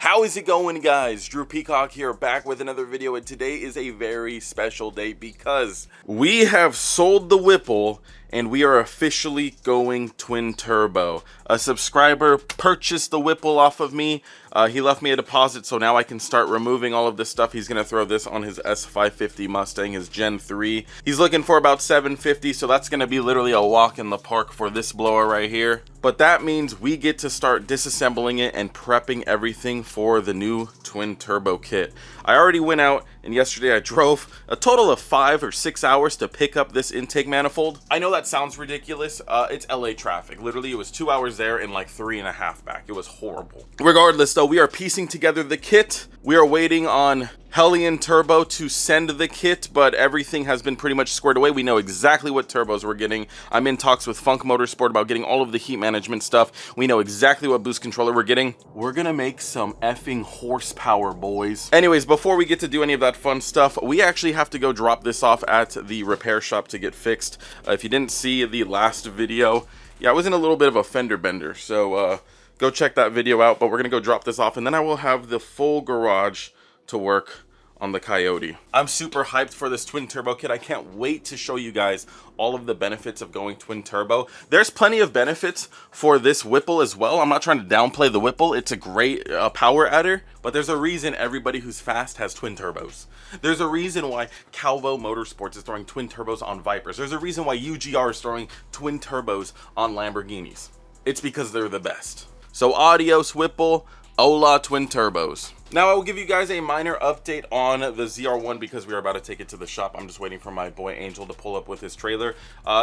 How is it going, guys? Drew Peacock here, back with another video, and today is a very special day because we have sold the Whipple and we are officially going twin turbo. A subscriber purchased the Whipple off of me. He left me a deposit, so now I can start removing all of this stuff. He's gonna throw this on his S550 Mustang, his Gen 3. He's looking for about $750, so that's gonna be literally a walk in the park for this blower right here. But that means we get to start disassembling it and prepping everything for the new twin turbo kit. I already went out and yesterday I drove a total of 5 or 6 hours to pick up this intake manifold. I know that sounds ridiculous. It's LA traffic. Literally, it was 2 hours there and like 3.5 back. It was horrible. Regardless though, we are piecing together the kit. We are waiting on Hellion Turbo to send the kit, but everything has been pretty much squared away. We know exactly what turbos we're getting. I'm in talks with Funk Motorsport about getting all of the heat management stuff. We know exactly what boost controller we're getting. We're gonna make some effing horsepower, boys. Anyways, before we get to do any of that fun stuff, we actually have to go drop this off at the repair shop to get fixed. If you didn't see the last video, yeah, I was in a little bit of a fender bender, so go check that video out. But we're gonna go drop this off and then I will have the full garage to work on the Coyote. I'm super hyped for this twin turbo kit. I can't wait to show you guys all of the benefits of going twin turbo. There's plenty of benefits for this Whipple as well. I'm not trying to downplay the Whipple. It's a great power adder, but there's a reason everybody who's fast has twin turbos. There's a reason why Calvo Motorsports is throwing twin turbos on Vipers. There's a reason why UGR is throwing twin turbos on Lamborghinis. It's because they're the best. So adios Whipple, hola twin turbos. Now I will give you guys a minor update on the ZR1 because we are about to take it to the shop. I'm just waiting for my boy Angel to pull up with his trailer.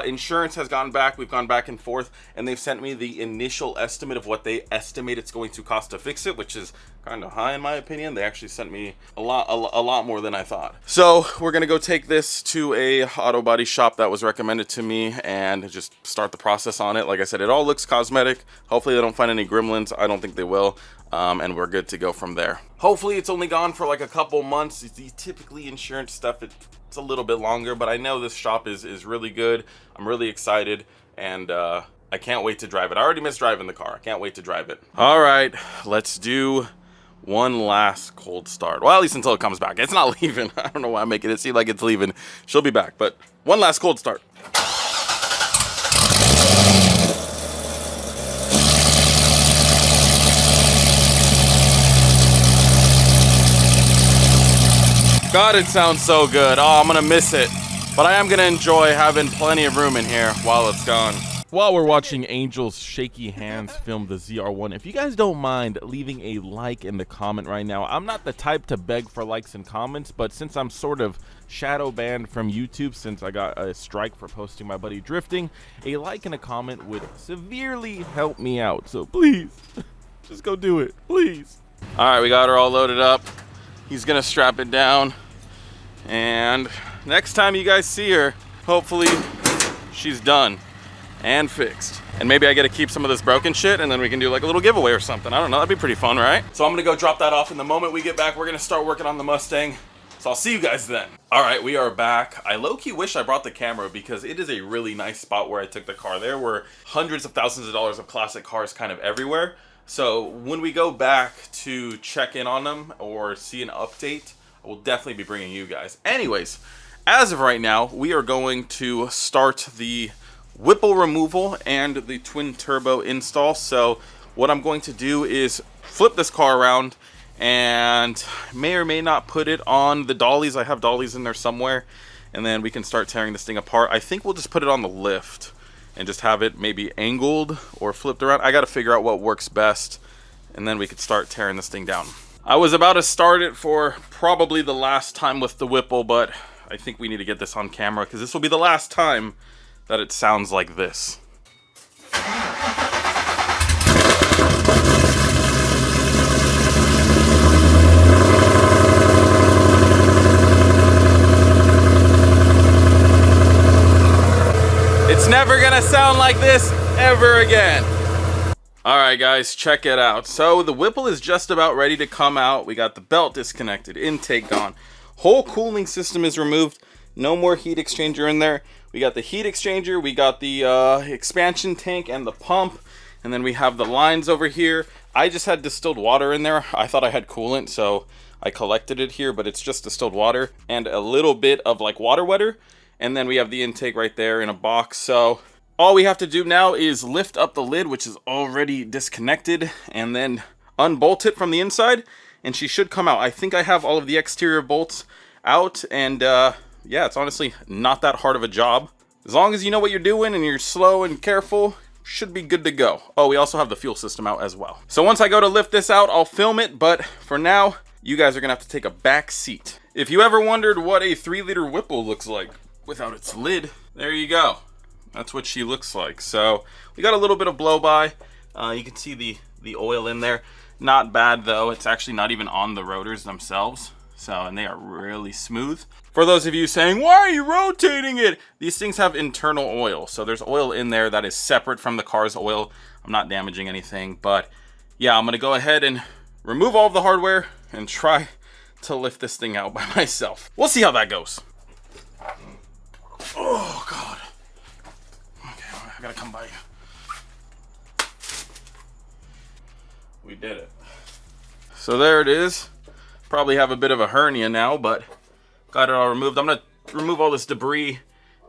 Insurance has gone back. We've gone back and forth, and they've sent me the initial estimate of what they estimate it's going to cost to fix it, which is kind of high in my opinion. They actually sent me a lot more than I thought. So we're gonna go take this to a auto body shop that was recommended to me and just start the process on it. Like I said, it all looks cosmetic. Hopefully they don't find any gremlins. I don't think they will. And we're good to go from there. Hopefully it's only gone for like a couple months. The typically insurance stuff, it's a little bit longer, but I know this shop is really good. I'm really excited, and I can't wait to drive it. I already miss driving the car. I can't wait to drive it. All right, let's do one last cold start. Well, at least until it comes back. It's not leaving. I don't know why I'm making it seem like it's leaving. She'll be back, but one last cold start. God, it sounds so good. Oh, I'm gonna miss it. But I am gonna enjoy having plenty of room in here while it's gone. While we're watching Angel's shaky hands film the ZR1, if you guys don't mind leaving a like in the comment right now. I'm not the type to beg for likes and comments, but since I'm sort of shadow banned from YouTube since I got a strike for posting my buddy drifting, a like and a comment would severely help me out. So please, just go do it, please. All right, we got her all loaded up. He's gonna strap it down, and next time you guys see her, hopefully she's done and fixed. And maybe I get to keep some of this broken shit, and then we can do like a little giveaway or something. I don't know, that'd be pretty fun, right? So I'm gonna go drop that off, and the moment we get back, we're gonna start working on the Mustang. So I'll see you guys then. All right, we are back. I low-key wish I brought the camera because it is a really nice spot where I took the car. There were hundreds of thousands of dollars of classic cars kind of everywhere. So when we go back to check in on them or see an update, I will definitely be bringing you guys. Anyways, as of right now, we are going to start the Whipple removal and the twin turbo install. So what I'm going to do is flip this car around and may or may not put it on the dollies. I have dollies in there somewhere, and then we can start tearing this thing apart. I think we'll just put it on the lift and just have it maybe angled or flipped around. I got to figure out what works best, and then we could start tearing this thing down. I was about to start it for probably the last time with the Whipple, but I think we need to get this on camera because this will be the last time that it sounds like this. It's never gonna sound like this ever again. All right, guys, check it out. So the Whipple is just about ready to come out. We got the belt disconnected, intake gone, whole cooling system is removed, no more heat exchanger in there. We got the heat exchanger, we got the expansion tank and the pump, And then we have the lines over here. I just had distilled water in there. I thought I had coolant, so I collected it here, but it's just distilled water and a little bit of like water wetter. And then we have the intake right there in a box. So all we have to do now is lift up the lid, which is already disconnected, and then unbolt it from the inside, and she should come out. I think I have all of the exterior bolts out, and yeah, it's honestly not that hard of a job. As long as you know what you're doing and you're slow and careful, should be good to go. Oh, we also have the fuel system out as well. So once I go to lift this out, I'll film it, but for now, you guys are gonna have to take a back seat. If you ever wondered what a 3-liter Whipple looks like without its lid, there you go. That's what she looks like. So we got a little bit of blow by. You can see the oil in there. Not bad though. It's actually not even on the rotors themselves. So, and they are really smooth. For those of you saying, why are you rotating it? These things have internal oil. So there's oil in there that is separate from the car's oil. I'm not damaging anything, but yeah, I'm gonna go ahead and remove all of the hardware and try to lift this thing out by myself. We'll see how that goes. Oh God. Okay, I gotta come by you. We did it. So there it is. Probably have a bit of a hernia now, but got it all removed. I'm gonna remove all this debris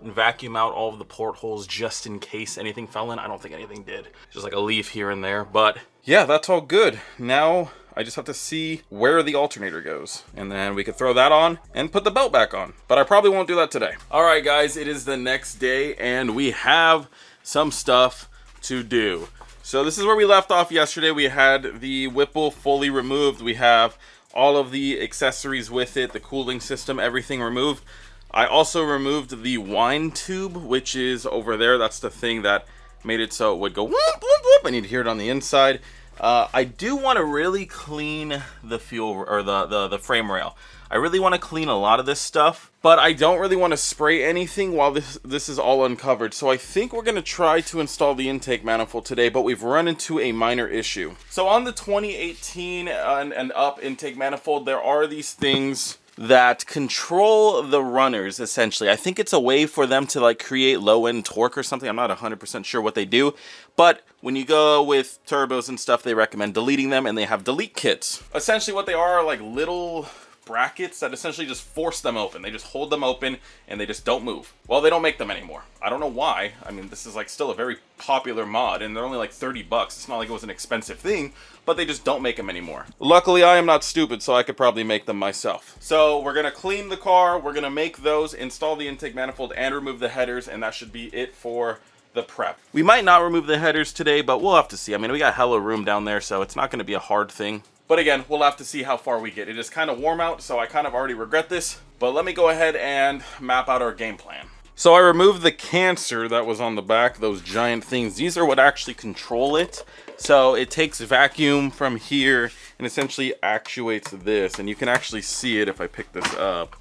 and vacuum out all of the portholes just in case anything fell in. I don't think anything did. Just like a leaf here and there, but yeah, that's all good. Now I just have to see where the alternator goes, and then we could throw that on and put the belt back on, but I probably won't do that today. All right, guys, it is the next day and we have some stuff to do. So this is where we left off yesterday. We had the Whipple fully removed. We have all of the accessories with it, the cooling system, everything removed. I also removed the wine tube, which is over there. That's the thing that made it so it would go whoop, whoop, whoop, and you'd hear it on the inside. I do want to really clean the fuel or the frame rail. I really want to clean a lot of this stuff, but I don't really want to spray anything while this is all uncovered. So I think we're going to try to install the intake manifold today, but we've run into a minor issue. So on the 2018 and up intake manifold, there are these things that control the runners, essentially. I think it's a way for them to like create low-end torque or something. I'm not 100% sure what they do, but when you go with turbos and stuff, they recommend deleting them, and they have delete kits. Essentially what they are like little brackets that essentially just force them open. They just hold them open and they just don't move. Well, they don't make them anymore. I don't know why. I mean, this is like still a very popular mod and they're only like 30 bucks. It's not like it was an expensive thing, but they just don't make them anymore. Luckily, I am not stupid, so I could probably make them myself. So we're gonna clean the car, we're gonna make those, install the intake manifold, and remove the headers, and that should be it for the prep. We might not remove the headers today, but we'll have to see. I mean, we got hella room down there, so it's not gonna be a hard thing. But again, we'll have to see how far we get. It is kind of warm out, so I kind of already regret this. But let me go ahead and map out our game plan. So I removed the cancer that was on the back, those giant things. These are what actually control it. So it takes vacuum from here and essentially actuates this. And you can actually see it if I pick this up.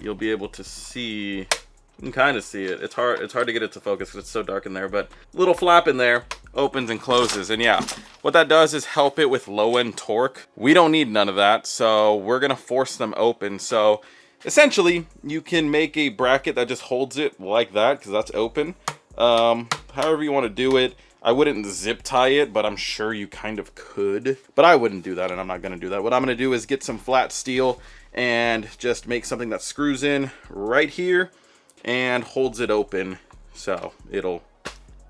You'll be able to see, you can kind of see it. It's hard to get it to focus because it's so dark in there, but little flap in there opens and closes. And yeah, what that does is help it with low-end torque. We don't need none of that, so we're gonna force them open. So essentially, you can make a bracket that just holds it like that because that's open. However you want to do it. I wouldn't zip tie it, but I'm sure you kind of could. But I wouldn't do that, and I'm not going to do that. What I'm going to do is get some flat steel and just make something that screws in right here and holds it open so it'll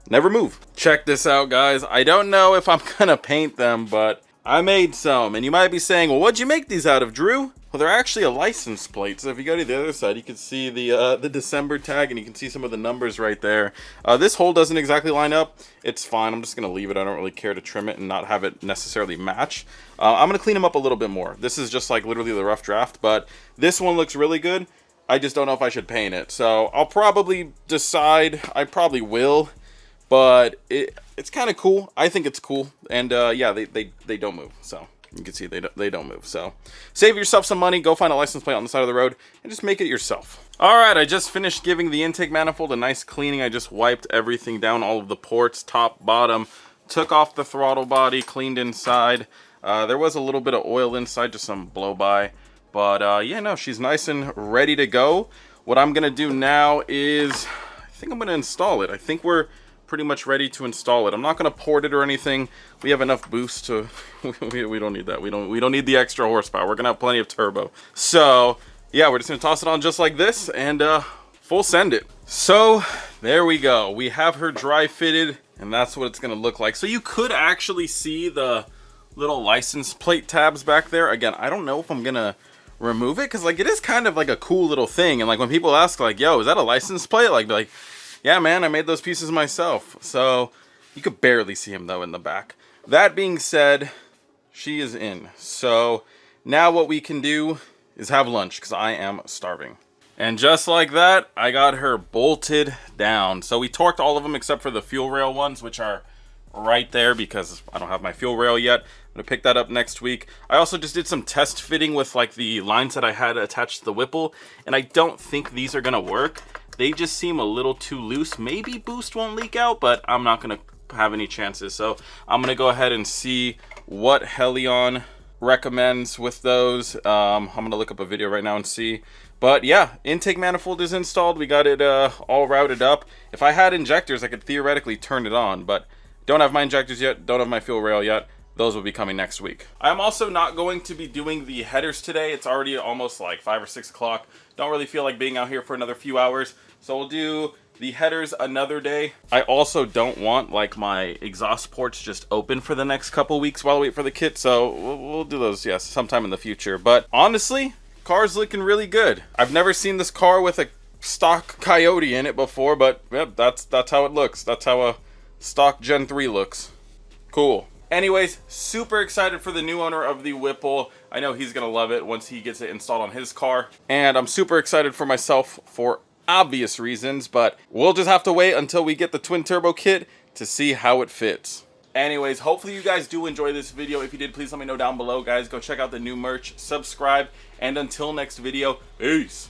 never move. Check this out, guys. I don't know if I'm going to paint them, but I made some. And you might be saying, well, what'd you make these out of, Drew? Well, they're actually a license plate. So if you go to the other side, you can see the December tag, and you can see some of the numbers right there. This hole doesn't exactly line up. It's fine. I'm just going to leave it. I don't really care to trim it and not have it necessarily match. I'm going to clean them up a little bit more. This is just like literally the rough draft, but this one looks really good. I just don't know if I should paint it. So I'll probably decide. I probably will, but it's kind of cool. I think it's cool. And yeah, they don't move. So you can see they don't move. So save yourself some money. Go find a license plate on the side of the road and just make it yourself. All right, I just finished giving the intake manifold a nice cleaning. I just wiped everything down, all of the ports, top, bottom, took off the throttle body, cleaned inside. There was a little bit of oil inside, just some blow by. But yeah, no, she's nice and ready to go. What I'm gonna do now is, I think I'm gonna install it. I think we're pretty much ready to install it. I'm not going to port it or anything. We have enough boost to, we don't need that. We don't need the extra horsepower. We're going to have plenty of turbo. So yeah, we're just going to toss it on just like this and full send it. So there we go. We have her dry fitted, and that's what it's going to look like. So you could actually see the little license plate tabs back there. Again, I don't know if I'm going to remove it, because like it is kind of like a cool little thing. And like when people ask like, yo, is that a license plate? Like, yeah, man, I made those pieces myself. So you could barely see him though in the back. That being said, she is in. So now what we can do is have lunch, because I am starving. And just like that, I got her bolted down. So we torqued all of them except for the fuel rail ones, which are right there because I don't have my fuel rail yet. I'm gonna pick that up next week. I also just did some test fitting with like the lines that I had attached to the Whipple, and I don't think these are gonna work. They just seem a little too loose. Maybe boost won't leak out, but I'm not gonna have any chances. So I'm gonna go ahead and see what Helion recommends with those. I'm gonna look up a video right now and see. But yeah, intake manifold is installed. We got it all routed up. If I had injectors, I could theoretically turn it on, but don't have my injectors yet, don't have my fuel rail yet. Those will be coming next week. I'm also not going to be doing the headers today. It's already almost like 5 or 6 o'clock. Don't really feel like being out here for another few hours. So we'll do the headers another day. I also don't want like my exhaust ports just open for the next couple weeks while I wait for the kit. So we'll do those, yes, sometime in the future. But honestly, car's looking really good. I've never seen this car with a stock Coyote in it before, but yep, that's how it looks. That's how a stock Gen 3 looks. Cool. Anyways, super excited for the new owner of the Whipple. I know he's gonna love it once he gets it installed on his car. And I'm super excited for myself for obvious reasons, but we'll just have to wait until we get the twin turbo kit to see how it fits. Anyways, hopefully you guys do enjoy this video. If you did, please let me know down below, guys. Go check out the new merch, subscribe, and until next video, peace.